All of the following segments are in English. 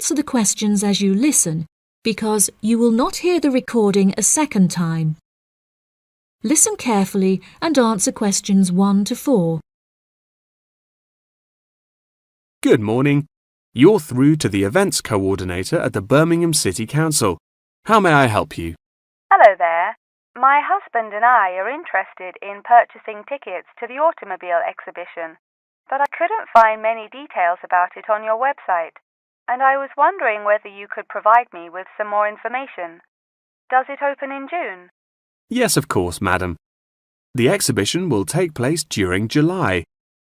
answer the questions as you listen, because you will not hear the recording a second time. Listen carefully and answer questions 1 to 4. Good morning. You're through to the events coordinator at the Birmingham City Council. How may I help you? Hello there. My husband and I are interested in purchasing tickets to the automobile exhibition, but I couldn't find many details about it on your website, and I was wondering whether you could provide me with some more information. Does it open in June? Yes, of course, madam. The exhibition will take place during July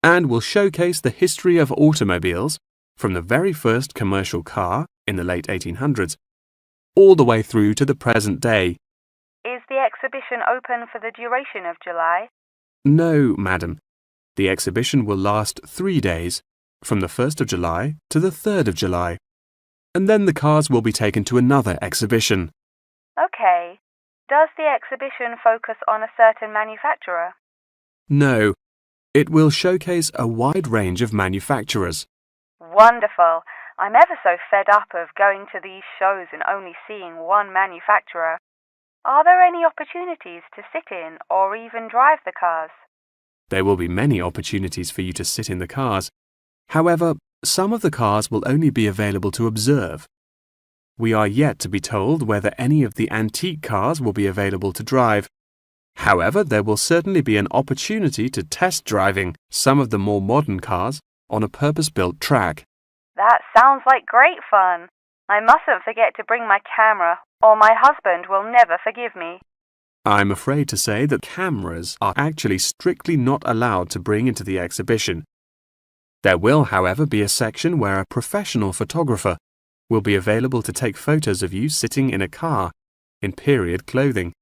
and will showcase the history of automobiles from the very first commercial car in the late 1800s all the way through to the present day. Is the exhibition open for the duration of July? No, madam. The exhibition will last 3 days, from the 1st of July to the 3rd of July, and then the cars will be taken to another exhibition. Okay. Does the exhibition focus on a certain manufacturer? No, it will showcase a wide range of manufacturers. Wonderful. I'm ever so fed up of going to these shows and only seeing one manufacturer. Are there any opportunities to sit in or even drive the cars? There will be many opportunities for you to sit in the cars. However, some of the cars will only be available to observe. We are yet to be told whether any of the antique cars will be available to drive. However, there will certainly be an opportunity to test driving some of the more modern cars on a purpose-built track. That sounds like great fun. I mustn't forget to bring my camera, or my husband will never forgive me. I'm afraid to say that cameras are actually strictly not allowed to bring into the exhibition. There will, however, be a section where a professional photographer will be available to take photos of you sitting in a car in period clothing.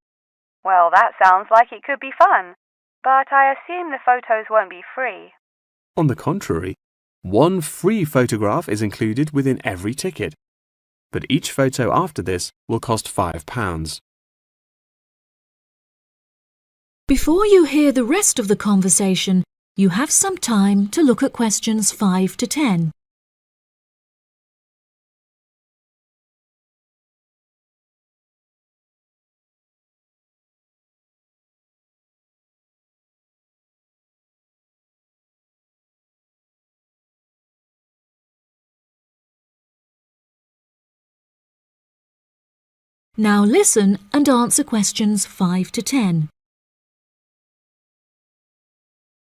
Well, that sounds like it could be fun, but I assume the photos won't be free. On the contrary, one free photograph is included within every ticket, but each photo after this will cost £5. Before you hear the rest of the conversation, you have some time to look at questions 5 to 10. Now listen and answer questions 5 to 10.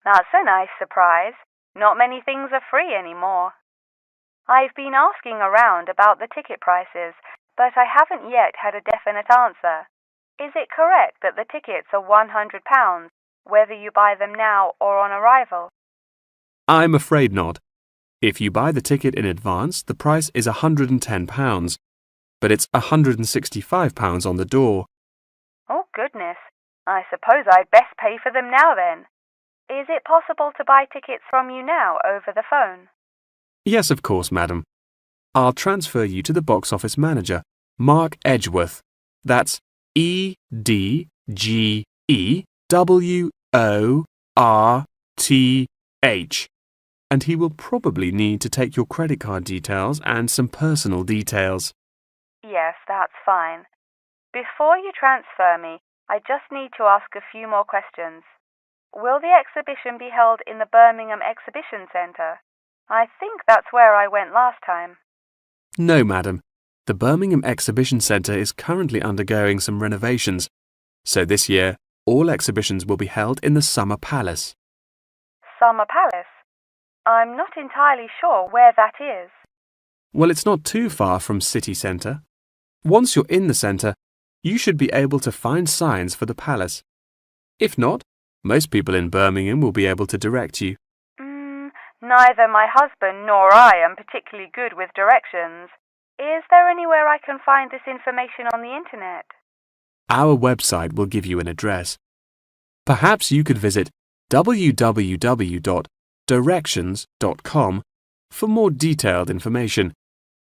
That's a nice surprise. Not many things are free anymore. I've been asking around about the ticket prices, but I haven't yet had a definite answer. Is it correct that the tickets are £100, whether you buy them now or on arrival? I'm afraid not. If you buy the ticket in advance, the price is £110, but it's £165 on the door. Oh, goodness. I suppose I'd best pay for them now then. Is it possible to buy tickets from you now over the phone? Yes, of course, madam. I'll transfer you to the box office manager, Mark Edgeworth. That's EDGEWORTH. And he will probably need to take your credit card details and some personal details. Yes, that's fine. Before you transfer me, I just need to ask a few more questions. Will the exhibition be held in the Birmingham Exhibition Centre? I think that's where I went last time. No, madam. The Birmingham Exhibition Centre is currently undergoing some renovations, so this year all exhibitions will be held in the Summer Palace. Summer Palace? I'm not entirely sure where that is. Well, it's not too far from City Centre. Once you're in the centre, you should be able to find signs for the palace. If not, most people in Birmingham will be able to direct you. Neither my husband nor I am particularly good with directions. Is there anywhere I can find this information on the internet? Our website will give you an address. Perhaps you could visit www.directions.com for more detailed information,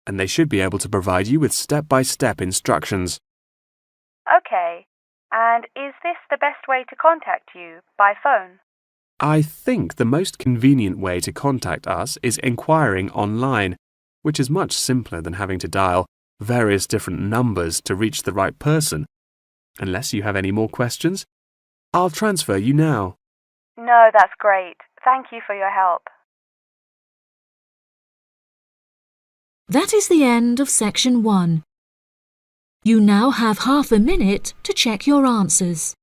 and they should be able to provide you with step-by-step instructions. Okay. And is this the best way to contact you, by phone? I think the most convenient way to contact us is inquiring online. which is much simpler than having to dial various different numbers to reach the right person. Unless you have any more questions, I'll transfer you now. No, that's great. Thank you for your help. That is the end of section 1. You now have half a minute to check your answers.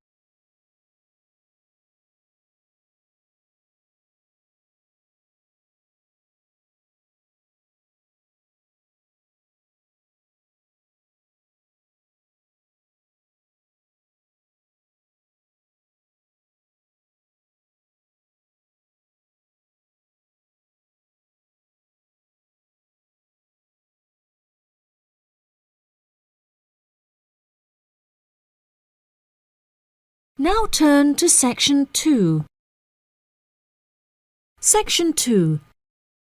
Now turn to section 2. Section 2.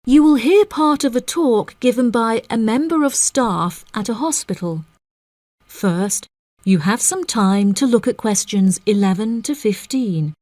You will hear part of a talk given by a member of staff at a hospital. First, you have some time to look at questions 11 to 15.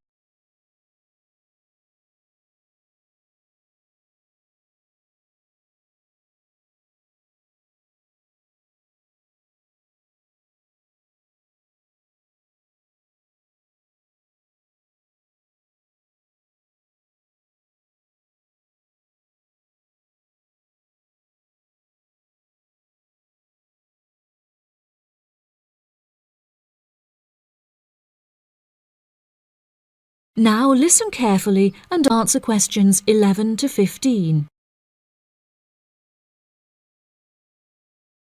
Now listen carefully and answer questions 11 to 15.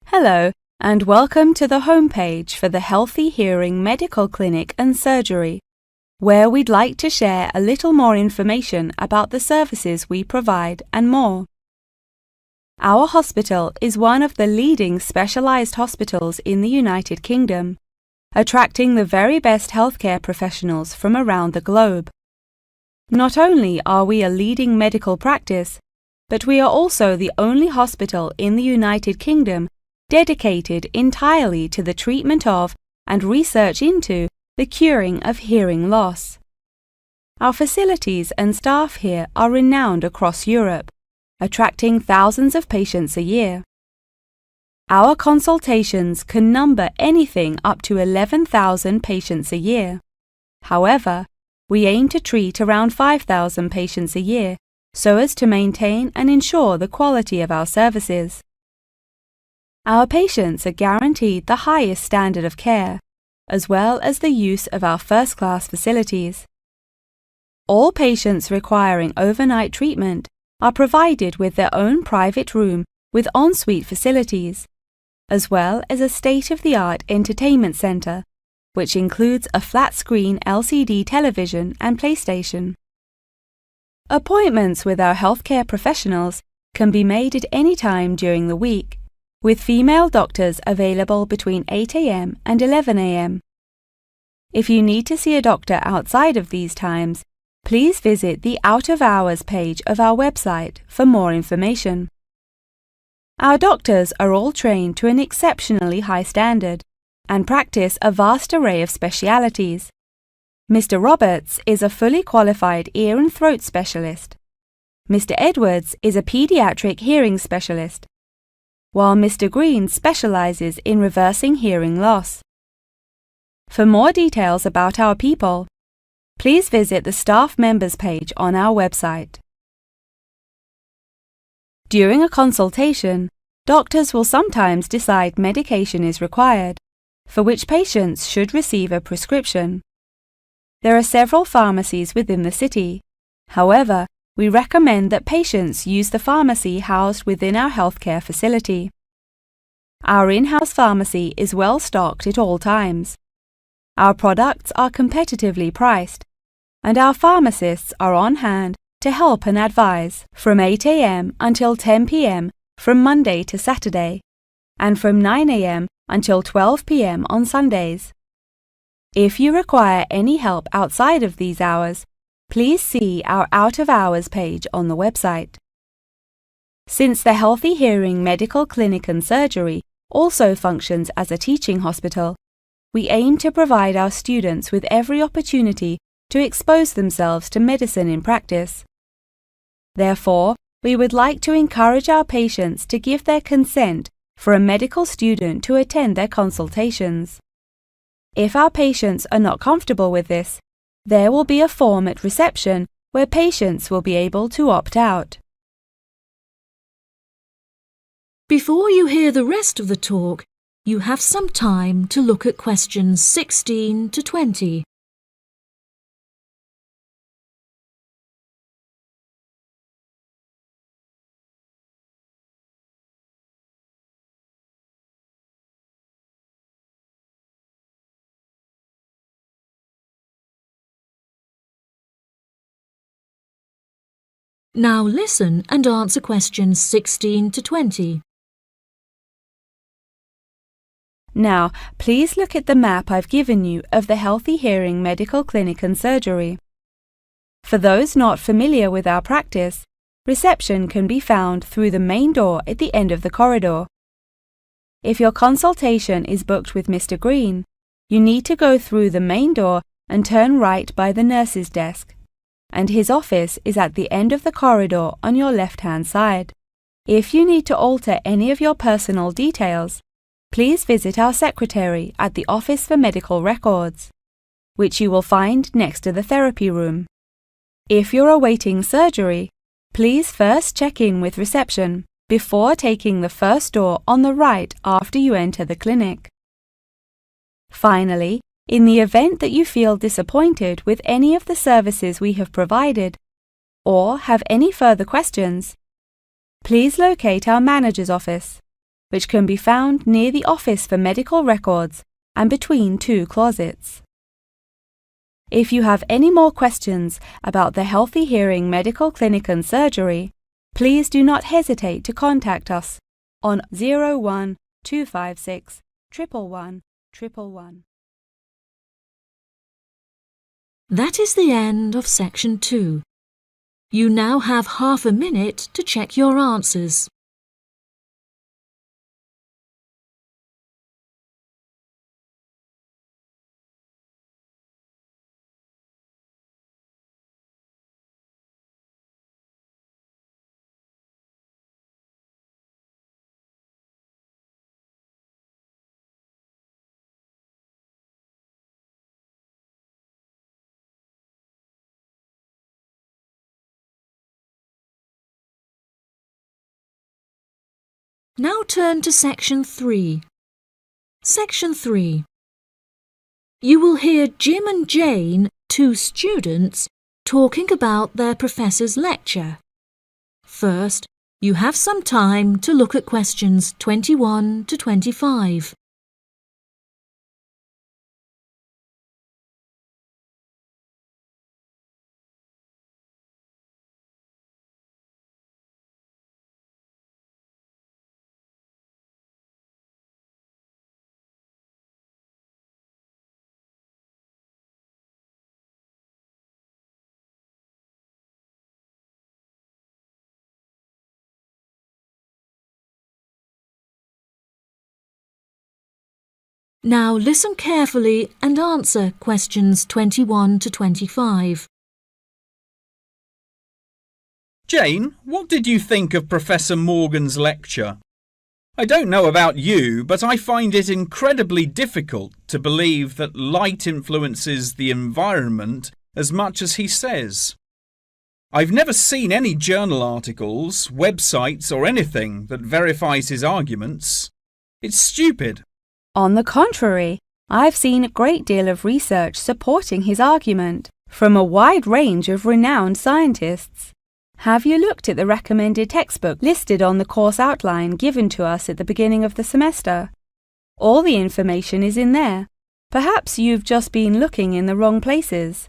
Hello, and welcome to the homepage for the Healthy Hearing Medical Clinic and Surgery, where we'd like to share a little more information about the services we provide and more. Our hospital is one of the leading specialised hospitals in the United Kingdom, attracting the very best healthcare professionals from around the globe. Not only are we a leading medical practice, but we are also the only hospital in the United Kingdom dedicated entirely to the treatment of and research into the curing of hearing loss. Our facilities and staff here are renowned across Europe, attracting thousands of patients a year. Our consultations can number anything up to 11,000 patients a year. However, we aim to treat around 5,000 patients a year so as to maintain and ensure the quality of our services. Our patients are guaranteed the highest standard of care, as well as the use of our first-class facilities. All patients requiring overnight treatment are provided with their own private room with ensuite facilities, as well as a state-of-the-art entertainment centre, which includes a flat-screen LCD television and PlayStation. Appointments with our healthcare professionals can be made at any time during the week, with female doctors available between 8 a.m. and 11 a.m. If you need to see a doctor outside of these times, please visit the Out of Hours page of our website for more information. Our doctors are all trained to an exceptionally high standard and practice a vast array of specialities. Mr. Roberts is a fully qualified ear and throat specialist. Mr. Edwards is a pediatric hearing specialist, while Mr. Green specializes in reversing hearing loss. For more details about our people, please visit the staff members page on our website. During a consultation, doctors will sometimes decide medication is required, for which patients should receive a prescription. There are several pharmacies within the city. However, we recommend that patients use the pharmacy housed within our healthcare facility. Our in-house pharmacy is well stocked at all times. Our products are competitively priced, and our pharmacists are on hand to help and advise from 8 a.m. until 10 p.m. from Monday to Saturday, and from 9 a.m. until 12 p.m. on Sundays. If you require any help outside of these hours, please see our Out of Hours page on the website. Since the Healthy Hearing Medical Clinic and Surgery also functions as a teaching hospital, we aim to provide our students with every opportunity to expose themselves to medicine in practice. Therefore, we would like to encourage our patients to give their consent for a medical student to attend their consultations. If our patients are not comfortable with this, there will be a form at reception where patients will be able to opt out. Before you hear the rest of the talk, you have some time to look at questions 16 to 20. Now listen and answer questions 16 to 20. Now, please look at the map I've given you of the Healthy Hearing Medical Clinic and Surgery. For those not familiar with our practice, reception can be found through the main door at the end of the corridor. If your consultation is booked with Mr. Green, you need to go through the main door and turn right by the nurse's desk, and his office is at the end of the corridor on your left-hand side. If you need to alter any of your personal details, please visit our secretary at the Office for Medical Records, which you will find next to the therapy room. If you're awaiting surgery, please first check in with reception before taking the first door on the right after you enter the clinic. Finally, in the event that you feel disappointed with any of the services we have provided, or have any further questions, please locate our manager's office, which can be found near the Office for Medical Records and between two closets. If you have any more questions about the Healthy Hearing Medical Clinic and Surgery, please do not hesitate to contact us on 01 256 111 111. That is the end of section 2. You now have half a minute to check your answers. Now turn to section 3. Section 3. You will hear Jim and Jane, two students, talking about their professor's lecture. First, you have some time to look at questions 21 to 25. Now listen carefully and answer questions 21 to 25. Jane, what did you think of Professor Morgan's lecture? I don't know about you, but I find it incredibly difficult to believe that light influences the environment as much as he says. I've never seen any journal articles, websites or anything that verifies his arguments. It's stupid. On the contrary, I've seen a great deal of research supporting his argument from a wide range of renowned scientists. Have you looked at the recommended textbook listed on the course outline given to us at the beginning of the semester? All the information is in there. Perhaps you've just been looking in the wrong places.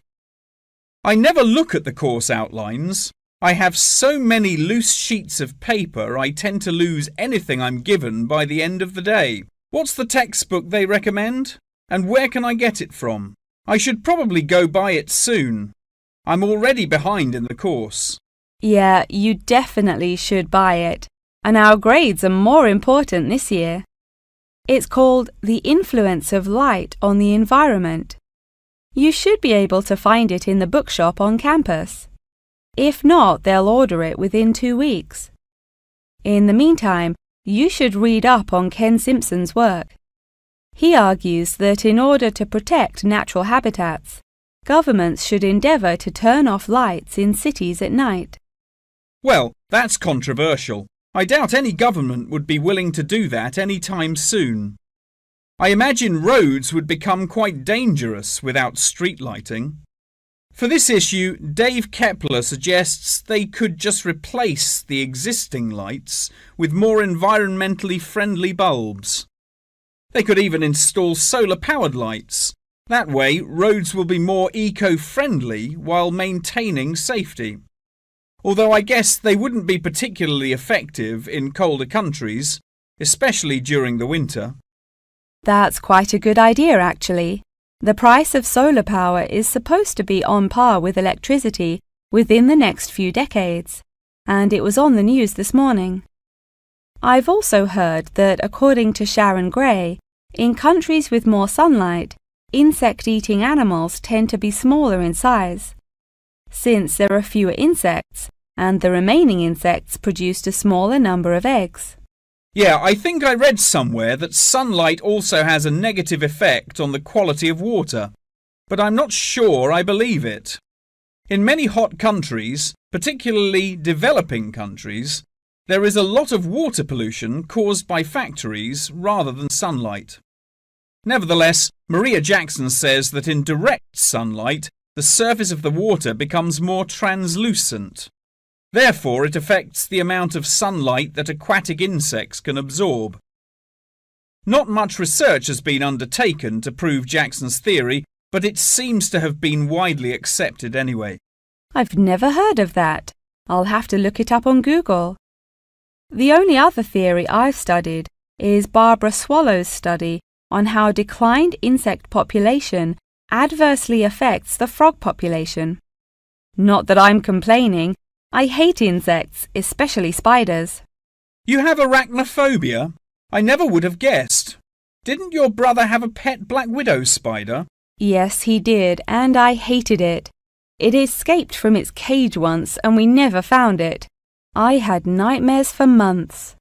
I never look at the course outlines. I have so many loose sheets of paper I tend to lose anything I'm given by the end of the day. What's the textbook they recommend? And where can I get it from? I should probably go buy it soon. I'm already behind in the course. Yeah, you definitely should buy it. And our grades are more important this year. It's called The Influence of Light on the Environment. You should be able to find it in the bookshop on campus. If not, they'll order it within 2 weeks. In the meantime, you should read up on Ken Simpson's work. He argues that in order to protect natural habitats, governments should endeavour to turn off lights in cities at night. Well, that's controversial. I doubt any government would be willing to do that any time soon. I imagine roads would become quite dangerous without street lighting. For this issue, Dave Kepler suggests they could just replace the existing lights with more environmentally friendly bulbs. They could even install solar-powered lights. That way, roads will be more eco-friendly while maintaining safety. Although I guess they wouldn't be particularly effective in colder countries, especially during the winter. That's quite a good idea, actually. The price of solar power is supposed to be on par with electricity within the next few decades, and it was on the news this morning. I've also heard that, according to Sharon Gray, in countries with more sunlight, insect-eating animals tend to be smaller in size. Since there are fewer insects, and the remaining insects produced a smaller number of eggs. Yeah, I think I read somewhere that sunlight also has a negative effect on the quality of water, but I'm not sure I believe it. In many hot countries, particularly developing countries, there is a lot of water pollution caused by factories rather than sunlight. Nevertheless, Maria Jackson says that in direct sunlight, the surface of the water becomes more translucent. Therefore, it affects the amount of sunlight that aquatic insects can absorb. Not much research has been undertaken to prove Jackson's theory, but it seems to have been widely accepted anyway. I've never heard of that. I'll have to look it up on Google. The only other theory I've studied is Barbara Swallow's study on how declined insect population adversely affects the frog population. Not that I'm complaining. I hate insects, especially spiders. You have arachnophobia? I never would have guessed. Didn't your brother have a pet black widow spider? Yes, he did, and I hated it. It escaped from its cage once, and we never found it. I had nightmares for months.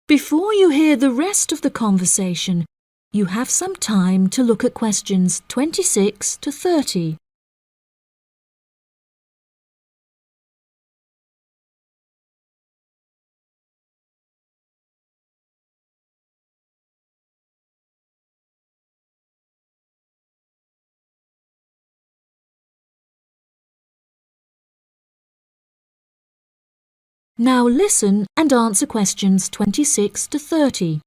Before you hear the rest of the conversation, you have some time to look at questions 26 to 30. Now listen and answer questions 26 to 30.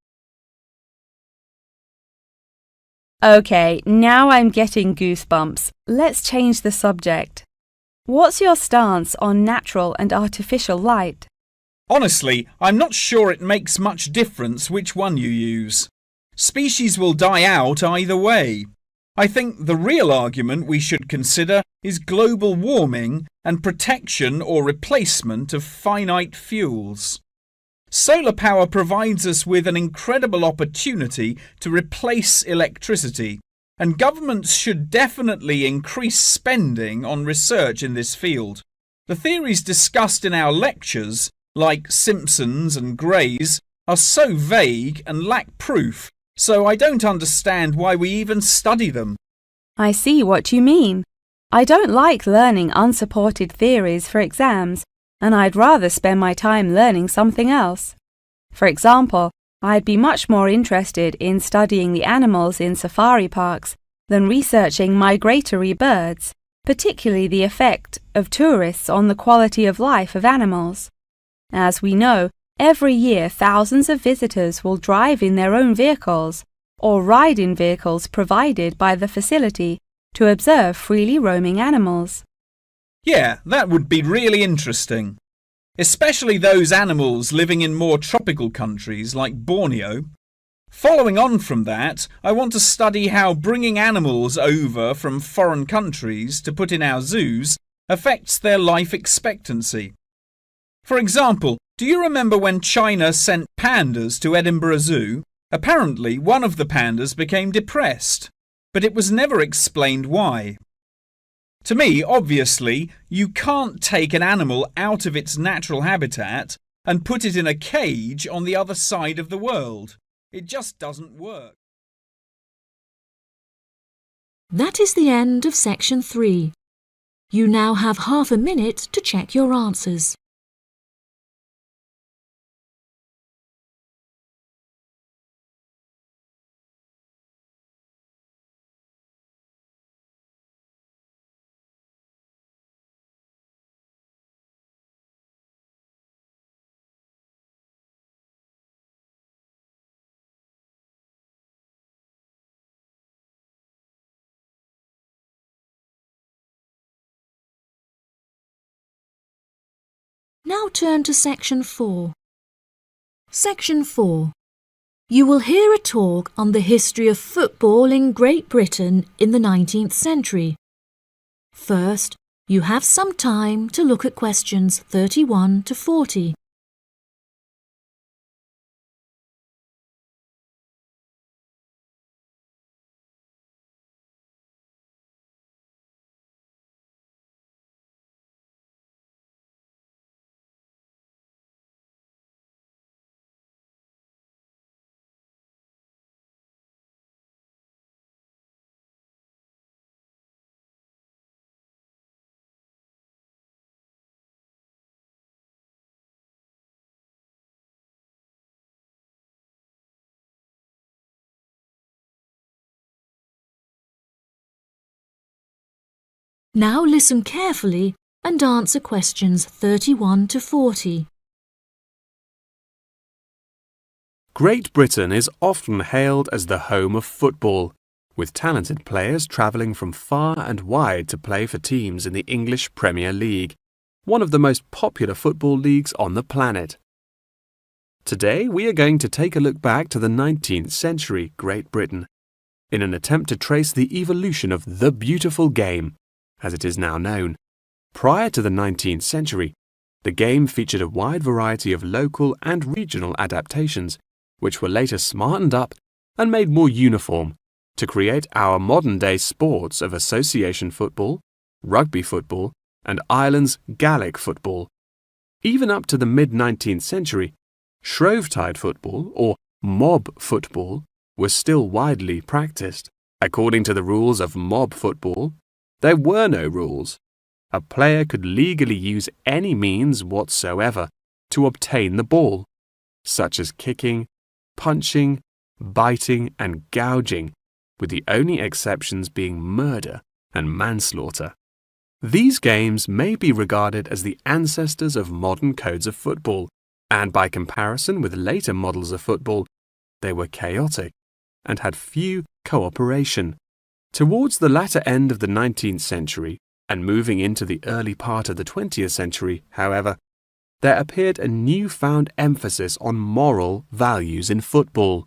Okay, now I'm getting goosebumps. Let's change the subject. What's your stance on natural and artificial light? Honestly, I'm not sure it makes much difference which one you use. Species will die out either way. I think the real argument we should consider is global warming and protection or replacement of finite fuels. Solar power provides us with an incredible opportunity to replace electricity, and governments should definitely increase spending on research in this field. The theories discussed in our lectures, like Simpson's and Gray's, are so vague and lack proof, so I don't understand why we even study them. I see what you mean. I don't like learning unsupported theories for exams, and I'd rather spend my time learning something else. For example, I'd be much more interested in studying the animals in safari parks than researching migratory birds, particularly the effect of tourists on the quality of life of animals. As we know, every year thousands of visitors will drive in their own vehicles or ride in vehicles provided by the facility to observe freely roaming animals. Yeah, that would be really interesting. Especially those animals living in more tropical countries like Borneo. Following on from that, I want to study how bringing animals over from foreign countries to put in our zoos affects their life expectancy. For example, do you remember when China sent pandas to Edinburgh Zoo? Apparently, one of the pandas became depressed, but it was never explained why. To me, obviously, you can't take an animal out of its natural habitat and put it in a cage on the other side of the world. It just doesn't work. That is the end of section 3. You now have half a minute to check your answers. Now turn to section 4. Section 4. You will hear a talk on the history of football in Great Britain in the 19th century. First, you have some time to look at questions 31 to 40. Now listen carefully and answer questions 31 to 40. Great Britain is often hailed as the home of football, with talented players travelling from far and wide to play for teams in the English Premier League, one of the most popular football leagues on the planet. Today we are going to take a look back to the 19th century Great Britain, in an attempt to trace the evolution of the beautiful game, as it is now known. Prior to the 19th century, the game featured a wide variety of local and regional adaptations, which were later smartened up and made more uniform to create our modern-day sports of association football, rugby football, and Ireland's Gaelic football. Even up to the mid-19th century, Shrovetide football, or mob football, was still widely practiced. According to the rules of mob football, there were no rules. A player could legally use any means whatsoever to obtain the ball, such as kicking, punching, biting, and gouging, with the only exceptions being murder and manslaughter. These games may be regarded as the ancestors of modern codes of football, and by comparison with later models of football, they were chaotic and had few cooperation. Towards the latter end of the 19th century and moving into the early part of the 20th century, however, there appeared a newfound emphasis on moral values in football.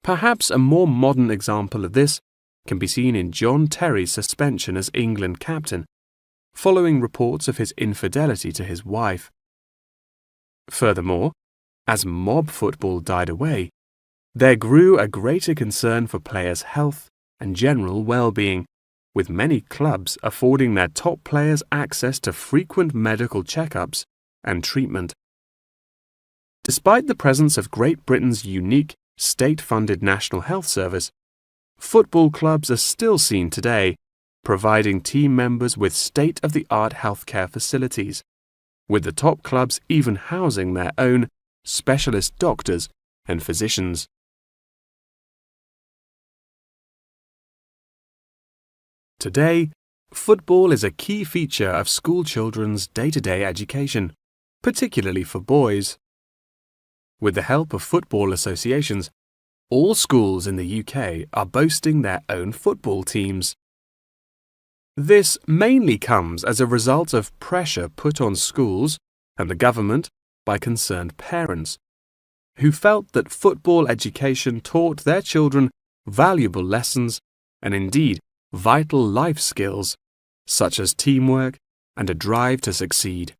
Perhaps a more modern example of this can be seen in John Terry's suspension as England captain, following reports of his infidelity to his wife. Furthermore, as mob football died away, there grew a greater concern for players' health and general well-being, with many clubs affording their top players access to frequent medical checkups and treatment. Despite the presence of Great Britain's unique state-funded National Health Service, football clubs are still seen today providing team members with state-of-the-art healthcare facilities, with the top clubs even housing their own specialist doctors and physicians. Today, football is a key feature of school children's day-to-day education, particularly for boys. With the help of football associations, all schools in the UK are boasting their own football teams. This mainly comes as a result of pressure put on schools and the government by concerned parents, who felt that football education taught their children valuable lessons and indeed vital life skills, such as teamwork and a drive to succeed.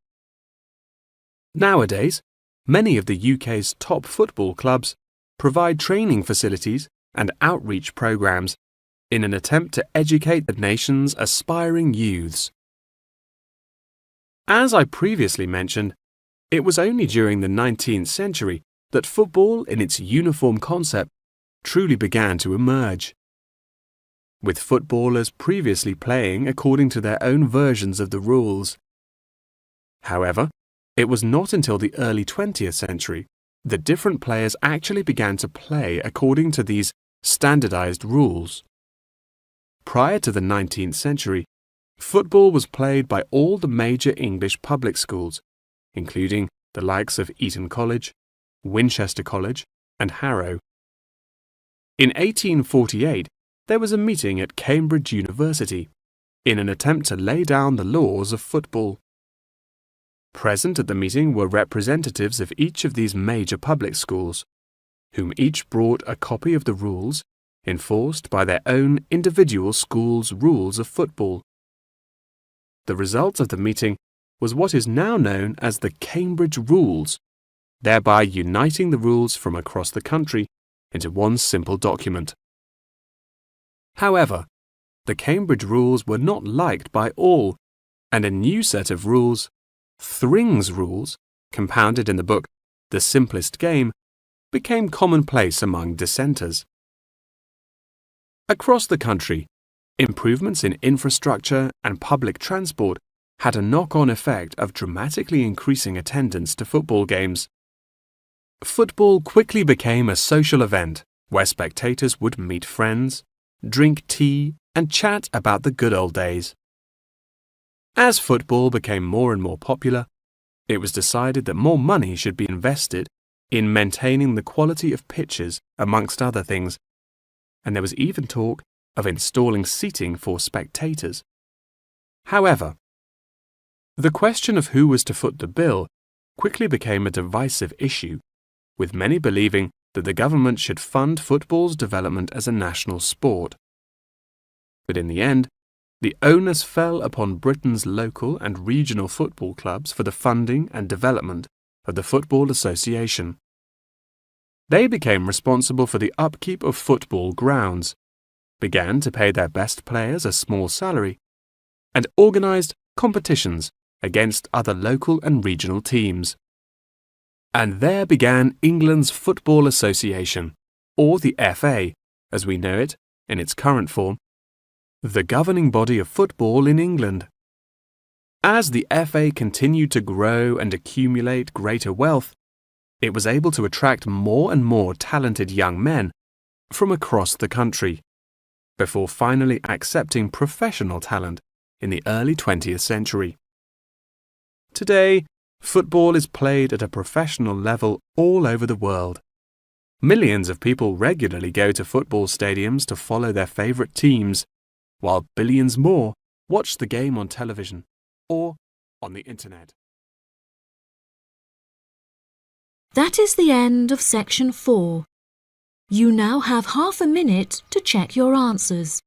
Nowadays, many of the UK's top football clubs provide training facilities and outreach programs in an attempt to educate the nation's aspiring youths. As I previously mentioned, it was only during the 19th century that football in its uniform concept truly began to emerge, with footballers previously playing according to their own versions of the rules. However, it was not until the early 20th century that different players actually began to play according to these standardized rules. Prior to the 19th century, football was played by all the major English public schools, including the likes of Eton College, Winchester College, and Harrow. In 1848, there was a meeting at Cambridge University in an attempt to lay down the laws of football. Present at the meeting were representatives of each of these major public schools, whom each brought a copy of the rules enforced by their own individual school's rules of football. The result of the meeting was what is now known as the Cambridge Rules, thereby uniting the rules from across the country into one simple document. However, the Cambridge Rules were not liked by all, and a new set of rules, Thring's Rules, compounded in the book The Simplest Game, became commonplace among dissenters. Across the country, improvements in infrastructure and public transport had a knock-on effect of dramatically increasing attendance to football games. Football quickly became a social event where spectators would meet friends, drink tea, and chat about the good old days. As football became more and more popular, it was decided that more money should be invested in maintaining the quality of pitches, amongst other things, and there was even talk of installing seating for spectators. However, the question of who was to foot the bill quickly became a divisive issue, with many believing that the government should fund football's development as a national sport. But in the end, the onus fell upon Britain's local and regional football clubs for the funding and development of the Football Association. They became responsible for the upkeep of football grounds, began to pay their best players a small salary, and organised competitions against other local and regional teams. And there began England's Football Association, or the FA, as we know it in its current form, the governing body of football in England. As the FA continued to grow and accumulate greater wealth, it was able to attract more and more talented young men from across the country, before finally accepting professional talent in the early 20th century. Today, football is played at a professional level all over the world. Millions of people regularly go to football stadiums to follow their favourite teams, while billions more watch the game on television or on the internet. That is the end of section 4. You now have half a minute to check your answers.